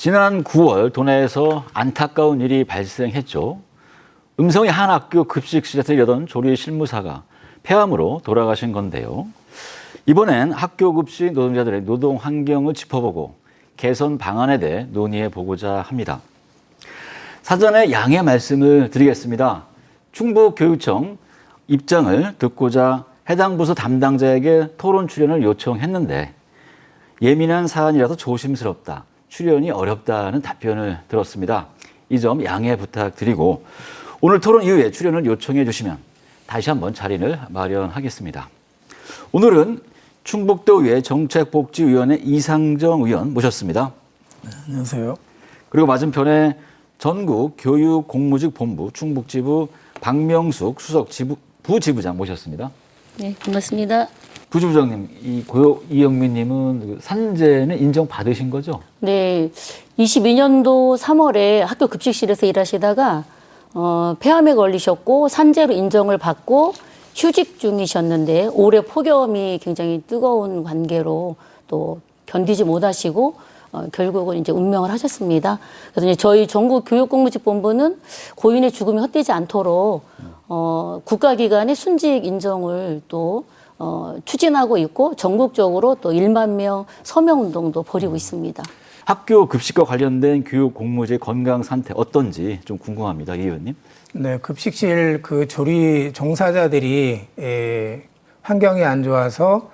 지난 9월 도내에서 안타까운 일이 발생했죠. 음성의 한 학교 급식실에서 일하던 조리 실무사가 폐암으로 돌아가신 건데요. 이번엔 학교 급식 노동자들의 노동 환경을 짚어보고 개선 방안에 대해 논의해 보고자 합니다. 사전에 양해 말씀을 드리겠습니다. 충북교육청 입장을 듣고자 해당 부서 담당자에게 토론 출연을 요청했는데 예민한 사안이라서 조심스럽다, 출연이 어렵다는 답변을 들었습니다. 이 점 양해 부탁드리고 오늘 토론 이후에 출연을 요청해 주시면 다시 한번 자리를 마련하겠습니다. 오늘은 충북도의회 정책복지위원회 이상정 의원 모셨습니다. 네, 안녕하세요. 그리고 맞은편에 전국교육공무직본부 충북지부 박명숙 수석 부지부장 모셨습니다. 네, 반갑습니다. 부지부장님, 이영민님은 산재는 인정받으신 거죠? 네, 22년도 3월에 학교 급식실에서 일하시다가 폐암에 걸리셨고 산재로 인정을 받고 휴직 중이셨는데 올해 폭염이 굉장히 뜨거운 관계로 또 견디지 못하시고 결국은 이제 운명을 하셨습니다. 그래서 이제 저희 전국교육공무직본부는 고인의 죽음이 헛되지 않도록 국가기관의 순직 인정을 또 추진하고 있고 전국적으로 또 1만 명 서명 운동도 벌이고 있습니다. 학교 급식과 관련된 교육 공무원의 건강 상태 어떤지 좀 궁금합니다, 이 의원님. 네, 급식실 그 조리 종사자들이 환경이 안 좋아서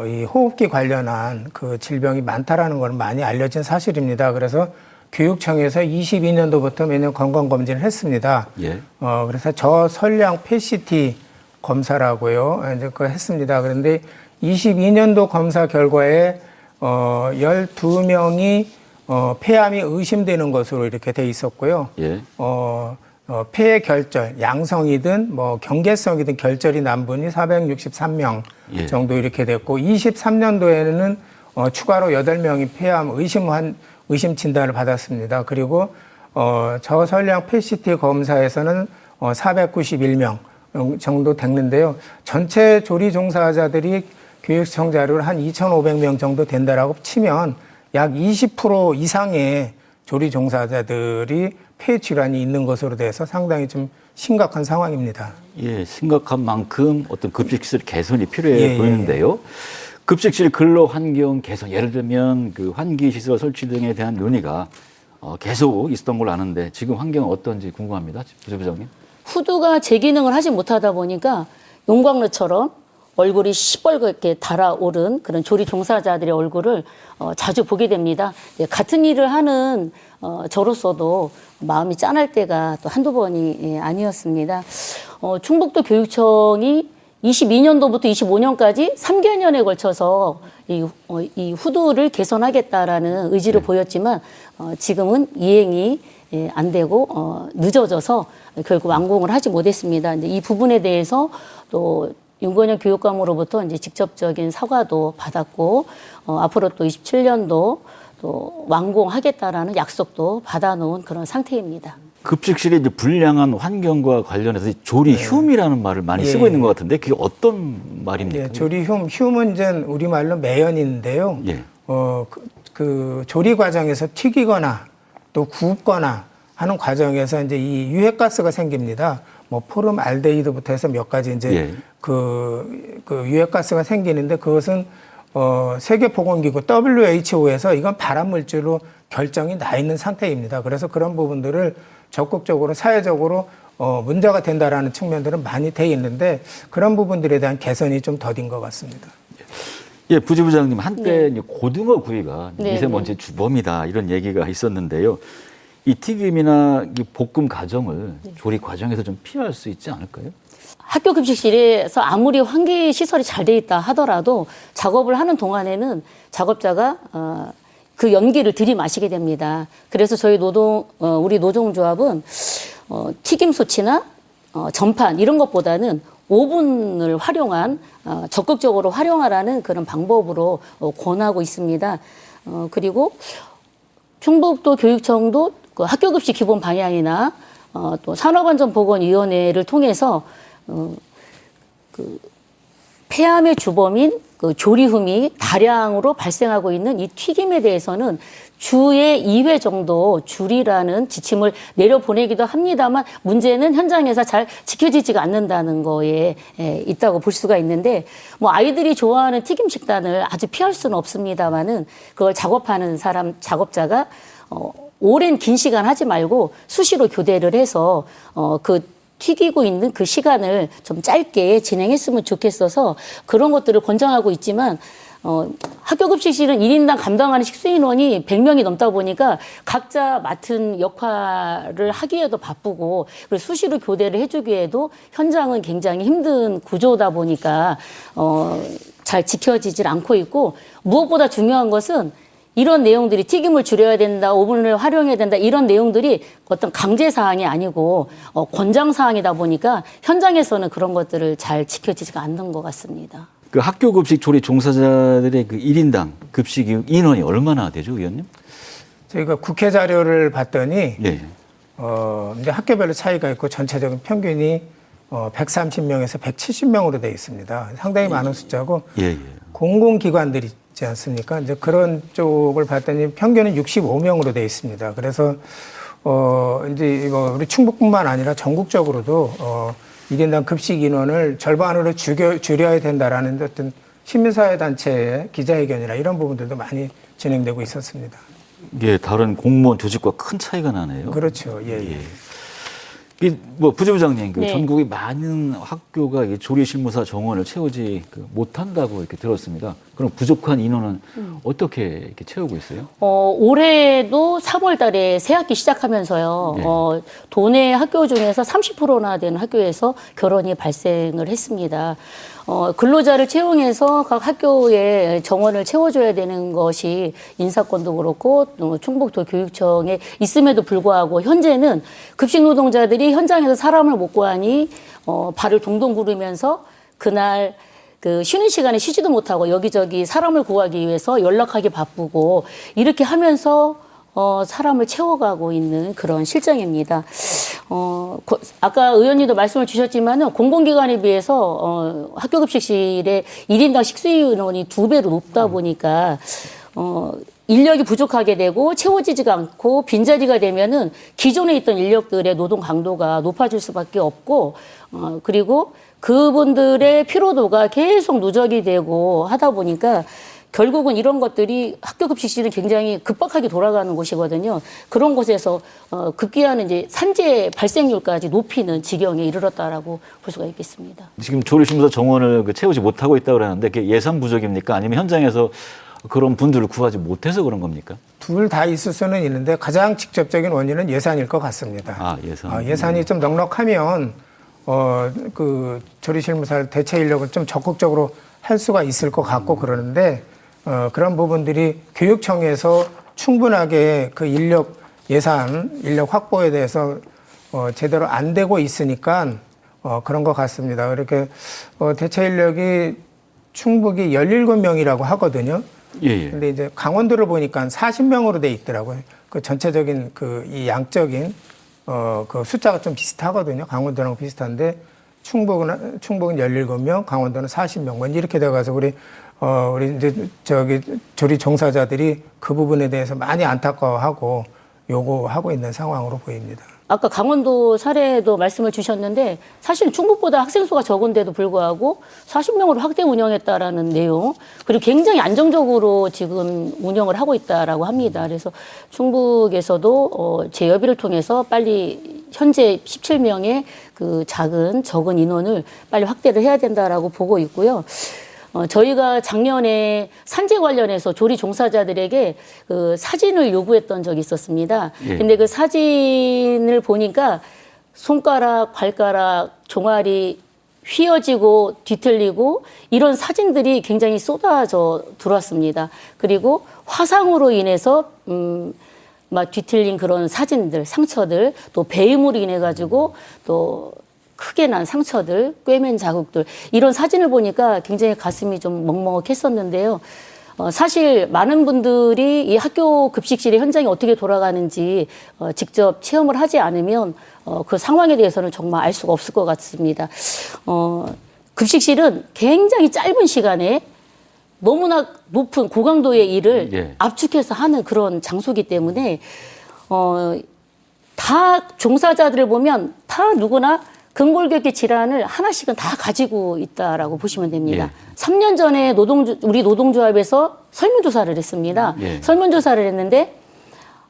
이 호흡기 관련한 그 질병이 많다라는 건 많이 알려진 사실입니다. 그래서 교육청에서 22년도부터 매년 건강검진을 했습니다. 예. 그래서 저설량 PCT 검사라고요. 이제 그거 했습니다. 그런데 22년도 검사 결과에 12명이 폐암이 의심되는 것으로 이렇게 돼 있었고요. 예. 폐 결절, 양성이든 뭐 경계성이든 결절이 난 분이 463명 예. 정도 이렇게 됐고 23년도에는 추가로 8명이 폐암 의심 진단을 받았습니다. 그리고 저설량 PCT 검사에서는 491명 정도 됐는데요. 전체 조리 종사자들이 교육청 자료를 한 2,500명 정도 된다라고 치면 약 20% 이상의 조리 종사자들이 폐 질환이 있는 것으로 돼서 상당히 좀 심각한 상황입니다. 예, 심각한 만큼 어떤 급식실 개선이 필요해 보이는데요. 급식실 근로 환경 개선, 예를 들면 그 환기 시설 설치 등에 대한 논의가 계속 있었던 걸로 아는데 지금 환경은 어떤지 궁금합니다, 부부장님. 후드가 제 기능을 하지 못하다 보니까 용광로처럼 얼굴이 시뻘겋게 달아오른 그런 조리 종사자들의 얼굴을 자주 보게 됩니다. 같은 일을 하는 저로서도 마음이 짠할 때가 또 한두 번이 아니었습니다. 충북도 교육청이 22년도부터 25년까지 3개년에 걸쳐서 이 후드를 개선하겠다라는 의지를 보였지만 지금은 이행이 안 되고 늦어져서 결국 완공을 하지 못했습니다. 이제 이 부분에 대해서 또 윤건영 교육감으로부터 이제 직접적인 사과도 받았고 앞으로 또 27년도 또 완공하겠다라는 약속도 받아놓은 그런 상태입니다. 급식실의 이제 불량한 환경과 관련해서 조리흉이라는 말을 많이 쓰고 있는 것 같은데 그게 어떤 말입니까? 조리흉은 이제 우리말로 매연인데요. 예. 그 조리 과정에서 튀기거나 또 굽거나 하는 과정에서 이제 이 유해가스가 생깁니다. 뭐 포름 알데히드부터 해서 몇 가지 이제 그 유해가스가 생기는데 그것은 세계보건기구 WHO에서 이건 발암물질로 결정이 나 있는 상태입니다. 그래서 그런 부분들을 적극적으로 사회적으로 문제가 된다라는 측면들은 많이 돼 있는데 그런 부분들에 대한 개선이 좀 더딘 것 같습니다. 예, 부지부장님 한때 고등어 구이가 미세먼지 주범이다 이런 얘기가 있었는데요. 이 튀김이나 이 볶음 과정을 조리 과정에서 좀 피할 수 있지 않을까요? 학교 급식실에서 아무리 환기 시설이 잘 돼 있다 하더라도 작업을 하는 동안에는 작업자가 그 연기를 들이마시게 됩니다. 그래서 저희 우리 노동조합은 튀김소치나 전판 이런 것보다는 오븐을 활용한 적극적으로 활용하라는 그런 방법으로 권하고 있습니다. 그리고 충북도 교육청도 그 학교급식 기본 방향이나 또 산업안전보건위원회를 통해서 폐암의 주범인 그 조리흠이 다량으로 발생하고 있는 이 튀김에 대해서는 주에 2회 정도 줄이라는 지침을 내려보내기도 합니다만 문제는 현장에서 잘 지켜지지가 않는다는 거에 있다고 볼 수가 있는데 뭐 아이들이 좋아하는 튀김 식단을 아주 피할 수는 없습니다만은 그걸 작업하는 사람 작업자가 오랜 긴 시간 하지 말고 수시로 교대를 해서 그 튀기고 있는 그 시간을 좀 짧게 진행했으면 좋겠어서 그런 것들을 권장하고 있지만 학교 급식실은 1인당 감당하는 식수 인원이 100명이 넘다 보니까 각자 맡은 역할을 하기에도 바쁘고 그리고 수시로 교대를 해주기에도 현장은 굉장히 힘든 구조다 보니까 잘 지켜지질 않고 있고 무엇보다 중요한 것은 이런 내용들이 튀김을 줄여야 된다, 오븐을 활용해야 된다 이런 내용들이 어떤 강제 사항이 아니고 권장 사항이다 보니까 현장에서는 그런 것들을 잘 지켜지지가 않는 것 같습니다. 그 학교 급식 조리 종사자들의 그 1인당 급식 인원이 얼마나 되죠, 의원님? 저희가 국회 자료를 봤더니 예. 이제 학교별로 차이가 있고 전체적인 평균이 130명에서 170명으로 되어 있습니다. 상당히 많은 숫자고 예. 공공기관들이 있지 않습니까? 이제 그런 쪽을 봤더니 평균은 65명으로 되어 있습니다. 그래서 이제 우리 충북뿐만 아니라 전국적으로도 1인당 급식 인원을 절반으로 줄여야 된다라는 어떤 시민사회 단체의 기자회견이나 이런 부분들도 많이 진행되고 있었습니다. 예, 다른 공무원 조직과 큰 차이가 나네요. 그렇죠. 예. 뭐 부지부장님, 그 네. 전국의 많은 학교가 이 조리실무사 정원을 채우지 못한다고 이렇게 들었습니다. 그럼 부족한 인원은 어떻게 이렇게 채우고 있어요? 올해도 3월 달에 새 학기 시작하면서요. 네. 도내 학교 중에서 30%나 되는 학교에서 결혼이 발생을 했습니다. 근로자를 채용해서 각 학교에 정원을 채워줘야 되는 것이 인사권도 그렇고 충북도 교육청에 있음에도 불구하고 현재는 급식 노동자들이 현장에서 사람을 못 구하니 발을 동동 구르면서 그날 그 쉬는 시간에 쉬지도 못하고 여기저기 사람을 구하기 위해서 연락하기 바쁘고 이렇게 하면서 사람을 채워가고 있는 그런 실정입니다. 아까 의원님도 말씀을 주셨지만은 공공기관에 비해서 학교 급식실의 1인당 식수 인원이 2배로 높다 보니까 인력이 부족하게 되고 채워지지가 않고 빈자리가 되면은 기존에 있던 인력들의 노동 강도가 높아질 수밖에 없고 그리고 그분들의 피로도가 계속 누적이 되고 하다 보니까 결국은 이런 것들이 학교 급식실은 굉장히 급박하게 돌아가는 곳이거든요. 그런 곳에서 급기야는 이제 산재 발생률까지 높이는 지경에 이르렀다라고 볼 수가 있겠습니다. 지금 조리실무사 정원을 채우지 못하고 있다고 그러는데 그게 예산 부족입니까? 아니면 현장에서 그런 분들을 구하지 못해서 그런 겁니까? 둘 다 있을 수는 있는데 가장 직접적인 원인은 예산일 것 같습니다. 아, 예산. 예산이 좀 넉넉하면 그 조리실무사 대체 인력을 좀 적극적으로 할 수가 있을 것 같고 그러는데 그런 부분들이 교육청에서 충분하게 그 인력 확보에 대해서 제대로 안 되고 있으니까 그런 것 같습니다. 이렇게 대체 인력이 충북이 17명이라고 하거든요. 예. 근데 이제 강원도를 보니까 40명으로 돼 있더라고요. 그 전체적인 이 양적인 그 숫자가 좀 비슷하거든요. 강원도랑 비슷한데 충북은 17명, 강원도는 40명. 뭐 이렇게 돼가서 우리 이제 조리 종사자들이 그 부분에 대해서 많이 안타까워하고 요구하고 있는 상황으로 보입니다. 아까 강원도 사례도 말씀을 주셨는데 사실 충북보다 학생 수가 적은데도 불구하고 40명으로 확대 운영했다라는 내용 그리고 굉장히 안정적으로 지금 운영을 하고 있다라고 합니다. 그래서 충북에서도 재협의를 통해서 빨리 현재 17명의 그 적은 인원을 빨리 확대를 해야 된다라고 보고 있고요. 저희가 작년에 산재 관련해서 조리 종사자들에게 그 사진을 요구했던 적이 있었습니다. 예. 근데 그 사진을 보니까 손가락, 발가락, 종아리 휘어지고 뒤틀리고 이런 사진들이 굉장히 쏟아져 들어왔습니다. 그리고 화상으로 인해서 막 뒤틀린 그런 사진들, 상처들, 또 배임으로 인해 가지고 또 크게 난 상처들, 꿰맨 자국들 이런 사진을 보니까 굉장히 가슴이 좀 먹먹했었는데요. 사실 많은 분들이 이 학교 급식실의 현장이 어떻게 돌아가는지 직접 체험을 하지 않으면 그 상황에 대해서는 정말 알 수가 없을 것 같습니다. 급식실은 굉장히 짧은 시간에 너무나 높은 고강도의 일을 예. 압축해서 하는 그런 장소이기 때문에 다 종사자들을 보면 다 누구나 근골격계 질환을 하나씩은 다 가지고 있다라고 보시면 됩니다. 예. 3년 전에 우리 노동조합에서 설문조사를 했습니다. 예. 설문조사를 했는데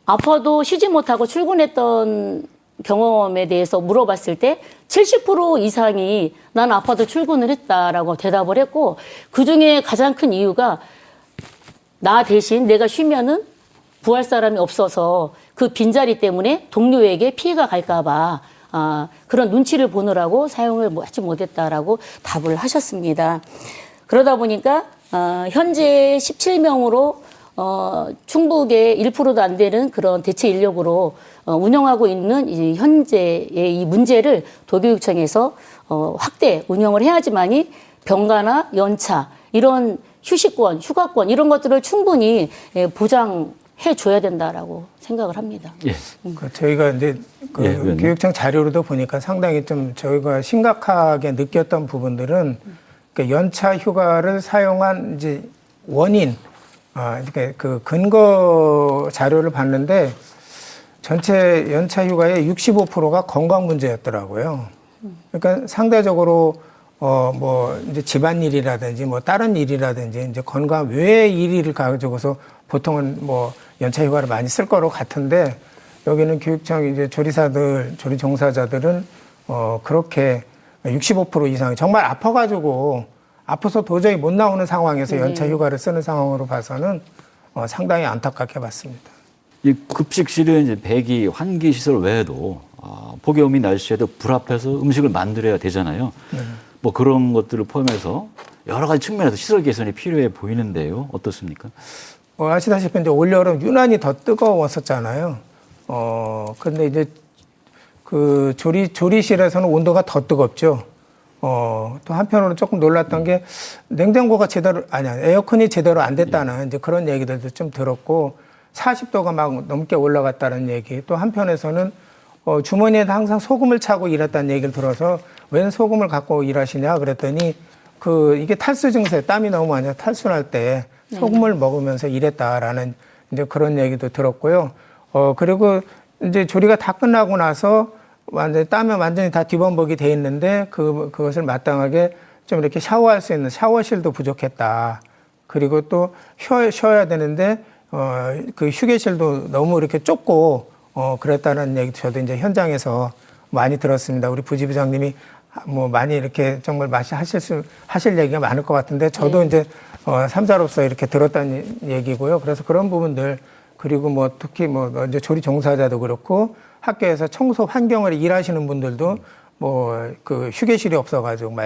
아파도 쉬지 못하고 출근했던 경험에 대해서 물어봤을 때 70% 이상이 난 아파도 출근을 했다라고 대답을 했고, 그중에 가장 큰 이유가 나 대신 내가 쉬면은 구할 사람이 없어서 그 빈자리 때문에 동료에게 피해가 갈까 봐 그런 눈치를 보느라고 사용을 하지 못했다라고 답을 하셨습니다. 그러다 보니까 현재 17명으로 충북의 1%도 안 되는 그런 대체 인력으로 운영하고 있는 현재의 이 문제를 도교육청에서 확대 운영을 해야지만이 병가나 연차 이런 휴식권, 휴가권 이런 것들을 충분히 보장해 줘야 된다라고 생각을 합니다. 예. 저희가 이제 예, 교육청 자료로도 보니까 상당히 좀 저희가 심각하게 느꼈던 부분들은 연차 휴가를 사용한 이제 원인, 그러니까 그 근거 자료를 봤는데 전체 연차 휴가의 65%가 건강 문제였더라고요. 그러니까 상대적으로 뭐 이제 집안일이라든지 뭐 다른 일이라든지 이제 건강 외의 일을 가지고서 보통은 뭐 연차 휴가를 많이 쓸 거로 같은데 여기는 교육청 이제 조리사들, 조리 종사자들은 그렇게 65% 이상이 정말 아파서 도저히 못 나오는 상황에서 연차 휴가를 쓰는 상황으로 봐서는 상당히 안타깝게 봤습니다. 이 급식실은 이제 배기, 환기 시설 외에도 폭염이 날씨에도 불 앞에서 음식을 만들어야 되잖아요. 뭐 그런 것들을 포함해서 여러 가지 측면에서 시설 개선이 필요해 보이는데요. 어떻습니까? 아시다시피 이제 올여름 유난히 더 뜨거웠었잖아요. 근데 이제 그 조리실에서는 온도가 더 뜨겁죠. 또 한편으로는 조금 놀랐던 게 냉장고가 에어컨이 제대로 안 됐다는 이제 그런 얘기들도 좀 들었고 40도가 막 넘게 올라갔다는 얘기. 또 한편에서는 주머니에다 항상 소금을 차고 일했다는 얘기를 들어서 웬 소금을 갖고 일하시냐 그랬더니 이게 탈수 증세, 땀이 너무 많이 탈수할 때 소금을 먹으면서 일했다라는 이제 그런 얘기도 들었고요. 그리고 이제 조리가 다 끝나고 나서 땀에 완전히 다 뒤범벅이 돼 있는데 그것을 마땅하게 좀 이렇게 샤워할 수 있는 샤워실도 부족했다. 그리고 또 쉬어야 되는데 그 휴게실도 너무 이렇게 좁고 그랬다는 얘기 저도 이제 현장에서 많이 들었습니다. 우리 부지부장님이 뭐 많이 이렇게 정말 하실 얘기가 많을 것 같은데 저도 이제 삼자로서 이렇게 들었다는 얘기고요. 그래서 그런 부분들 그리고 뭐 특히 뭐 이제 조리 종사자도 그렇고 학교에서 청소 환경을 일하시는 분들도 뭐 그 휴게실이 없어가지고 막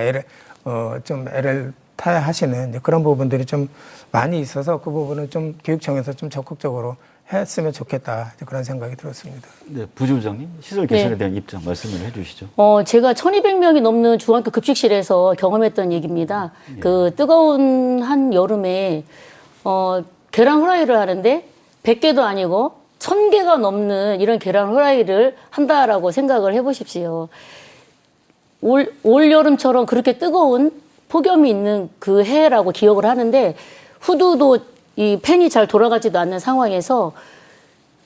좀 애를 타야 하시는 그런 부분들이 좀 많이 있어서 그 부분은 좀 교육청에서 좀 적극적으로 했으면 좋겠다 그런 생각이 들었습니다. 네, 부지부장님 시설 개선에 대한 입장 말씀을 해주시죠. 제가 1,200명이 넘는 중학교 급식실에서 경험했던 얘기입니다. 그 뜨거운 한 여름에 계란 후라이를 하는데 100개도 아니고 1,000개가 넘는 이런 계란 후라이를 한다라고 생각을 해보십시오. 올 여름처럼 그렇게 뜨거운 폭염이 있는 그 해라고 기억을 하는데 후두도 이 팬이 잘 돌아가지도 않는 상황에서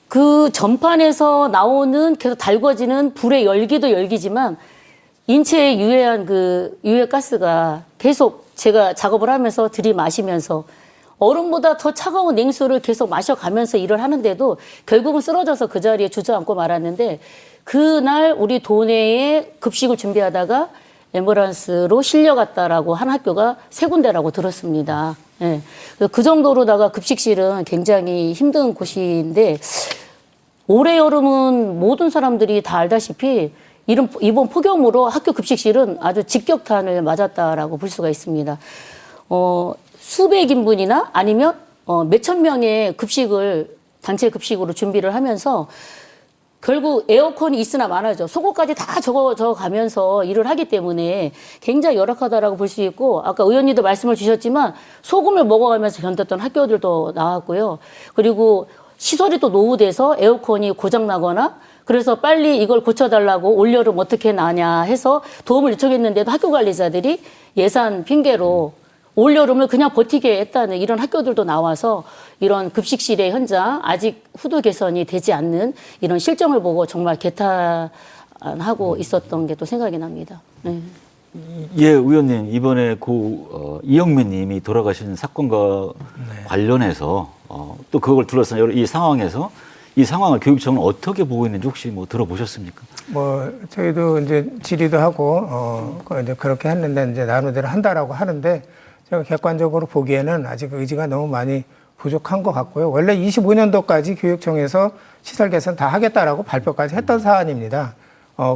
그 전판에서 나오는 계속 달궈지는 불의 열기도 열기지만 인체에 유해한 그 유해가스가 계속 제가 작업을 하면서 들이마시면서 얼음보다 더 차가운 냉수를 계속 마셔가면서 일을 하는데도 결국은 쓰러져서 그 자리에 주저앉고 말았는데 그날 우리 도내에 급식을 준비하다가 앰뷸런스로 실려갔다라고 한 학교가 3군데라고 들었습니다. 예. 그 정도로다가 급식실은 굉장히 힘든 곳인데 올해 여름은 모든 사람들이 다 알다시피 이번 폭염으로 학교 급식실은 아주 직격탄을 맞았다라고 볼 수가 있습니다. 수백 인분이나 아니면 몇천 명의 급식을 단체 급식으로 준비를 하면서 결국 에어컨이 있으나 마나죠. 속옷까지 다 적어 가면서 일을 하기 때문에 굉장히 열악하다라고 볼 수 있고 아까 의원님도 말씀을 주셨지만 소금을 먹어가면서 견뎠던 학교들도 나왔고요. 그리고 시설이 또 노후돼서 에어컨이 고장나거나 그래서 빨리 이걸 고쳐달라고 올여름 어떻게 나냐 해서 도움을 요청했는데도 학교 관리자들이 예산 핑계로 올여름을 그냥 버티게 했다는 이런 학교들도 나와서 이런 급식실의 현장 아직 후두 개선이 되지 않는 이런 실정을 보고 정말 개탄하고 있었던 게 또 생각이 납니다. 네. 예, 의원님 이번에 이영민 님이 돌아가신 사건과 관련해서 또 그걸 둘러싼 이 상황에서 이 상황을 교육청은 어떻게 보고 있는지 혹시 뭐 들어보셨습니까? 뭐 저희도 이제 질의도 하고 이제 그렇게 했는데 이제 나름대로 한다라고 하는데 제가 객관적으로 보기에는 아직 의지가 너무 많이 부족한 것 같고요. 원래 25년도까지 교육청에서 시설 개선 다 하겠다라고 발표까지 했던 사안입니다.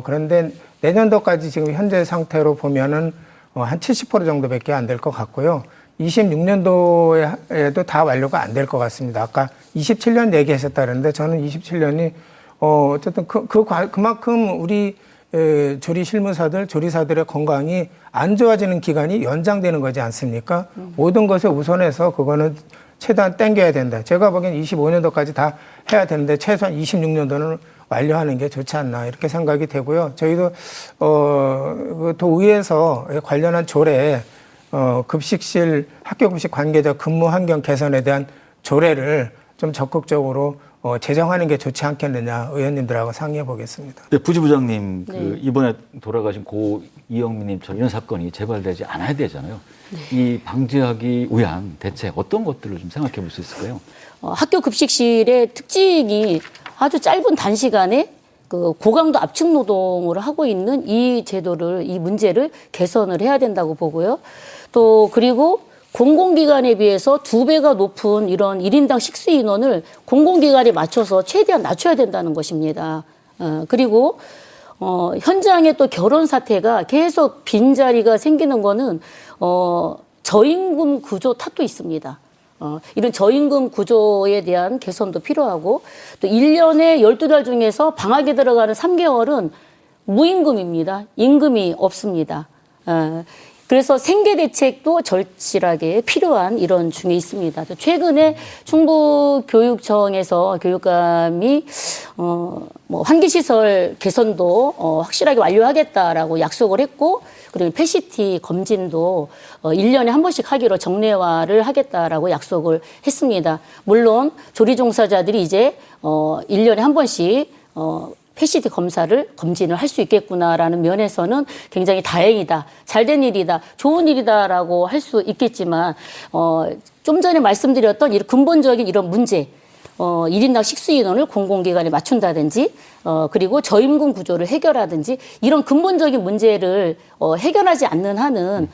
그런데 내년도까지 지금 현재 상태로 보면은 한 70% 정도밖에 안 될 것 같고요. 26년도에도 다 완료가 안 될 것 같습니다. 아까 27년 얘기하셨다는데 저는 27년이 어쨌든 그만큼 우리 조리 실무사들, 조리사들의 건강이 안 좋아지는 기간이 연장되는 거지 않습니까? 모든 것에 우선해서 그거는 최대한 땡겨야 된다. 제가 보기엔 25년도까지 다 해야 되는데 최소한 26년도는 완료하는 게 좋지 않나 이렇게 생각이 되고요. 저희도 도의에서 관련한 조례 급식실 학교 급식 관계자 근무 환경 개선에 대한 조례를 좀 적극적으로 제정하는 게 좋지 않겠느냐 의원님들하고 상의해 보겠습니다. 네, 부지부장님 네. 이번에 돌아가신 고 이영민님처럼 이런 사건이 재발되지 않아야 되잖아요. 네. 이 방지하기 위한 대책 어떤 것들을 좀 생각해 볼 수 있을까요? 학교 급식실의 특징이 아주 짧은 단시간에 그 고강도 압축 노동을 하고 있는 이 제도를, 이 문제를 개선을 해야 된다고 보고요. 또 그리고 공공기관에 비해서 2배가 높은 이런 1인당 식수 인원을 공공기관에 맞춰서 최대한 낮춰야 된다는 것입니다. 그리고 현장에 또 결혼 사태가 계속 빈자리가 생기는 거는 저임금 구조 탓도 있습니다. 이런 저임금 구조에 대한 개선도 필요하고 또 1년에 12달 중에서 방학에 들어가는 3개월은 무임금입니다. 임금이 없습니다. 그래서 생계 대책도 절실하게 필요한 이런 중에 있습니다. 최근에 충북교육청에서 교육감이 뭐 환기시설 개선도 확실하게 완료하겠다라고 약속을 했고 그리고 패시티 검진도 1년에 한 번씩 하기로 정례화를 하겠다라고 약속을 했습니다. 물론 조리 종사자들이 이제 1년에 한 번씩 패시티 검진을 할 수 있겠구나라는 면에서는 굉장히 다행이다, 잘된 일이다, 좋은 일이다라고 할 수 있겠지만 좀 전에 말씀드렸던 이런 근본적인 이런 문제, 1인당 식수 인원을 공공기관에 맞춘다든지 그리고 저임금 구조를 해결하든지 이런 근본적인 문제를 해결하지 않는 한은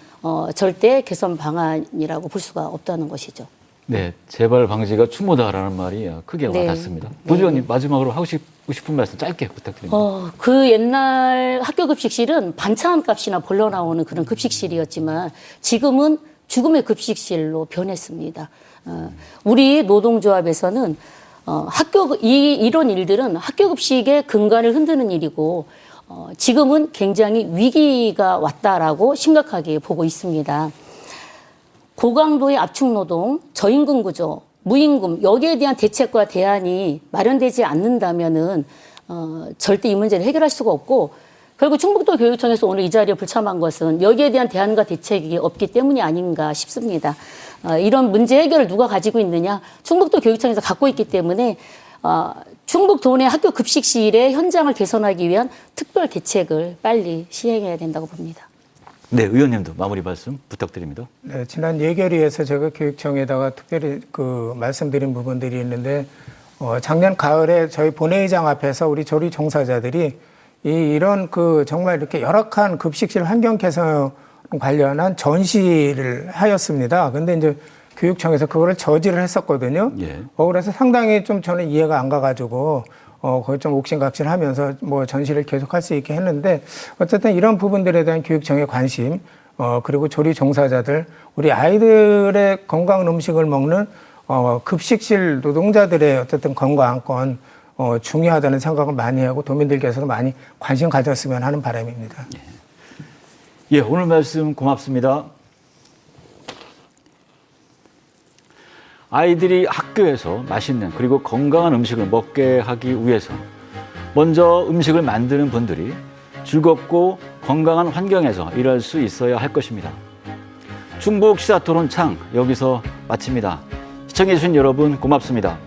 절대 개선 방안이라고 볼 수가 없다는 것이죠. 네, 재발 방지가 추모다라는 말이 크게 네. 와닿습니다. 부지원님 마지막으로 하고 싶은 말씀 짧게 부탁드립니다. 그 옛날 학교 급식실은 반찬 값이나 벌러 나오는 그런 급식실이었지만 지금은 죽음의 급식실로 변했습니다. 우리 노동조합에서는 이런 일들은 학교 급식의 근간을 흔드는 일이고 지금은 굉장히 위기가 왔다라고 심각하게 보고 있습니다. 고강도의 압축노동, 저임금 구조, 무임금 여기에 대한 대책과 대안이 마련되지 않는다면은 절대 이 문제를 해결할 수가 없고 결국 충북도 교육청에서 오늘 이 자리에 불참한 것은 여기에 대한 대안과 대책이 없기 때문이 아닌가 싶습니다. 이런 문제 해결을 누가 가지고 있느냐? 충북도 교육청에서 갖고 있기 때문에 충북도 내 학교 급식실의 현장을 개선하기 위한 특별 대책을 빨리 시행해야 된다고 봅니다. 네, 의원님도 마무리 말씀 부탁드립니다. 네, 지난 예결위에서 제가 교육청에다가 특별히 말씀드린 부분들이 있는데 작년 가을에 저희 본회의장 앞에서 우리 조리 종사자들이 이런 정말 이렇게 열악한 급식실 환경 개선 관련한 전시를 하였습니다. 근데 이제 교육청에서 그거를 저지를 했었거든요. 예. 그래서 상당히 좀 저는 이해가 안 가가지고 거기 좀 옥신각신하면서 뭐 전시를 계속할 수 있게 했는데 어쨌든 이런 부분들에 대한 교육청의 관심 그리고 조리 종사자들 우리 아이들의 건강한 음식을 먹는 급식실 노동자들의 어쨌든 건강권 중요하다는 생각을 많이 하고 도민들께서도 많이 관심 가졌으면 하는 바람입니다. 예, 오늘 말씀 고맙습니다. 아이들이 학교에서 맛있는 그리고 건강한 음식을 먹게 하기 위해서 먼저 음식을 만드는 분들이 즐겁고 건강한 환경에서 일할 수 있어야 할 것입니다. 충북 시사토론창 여기서 마칩니다. 시청해주신 여러분 고맙습니다.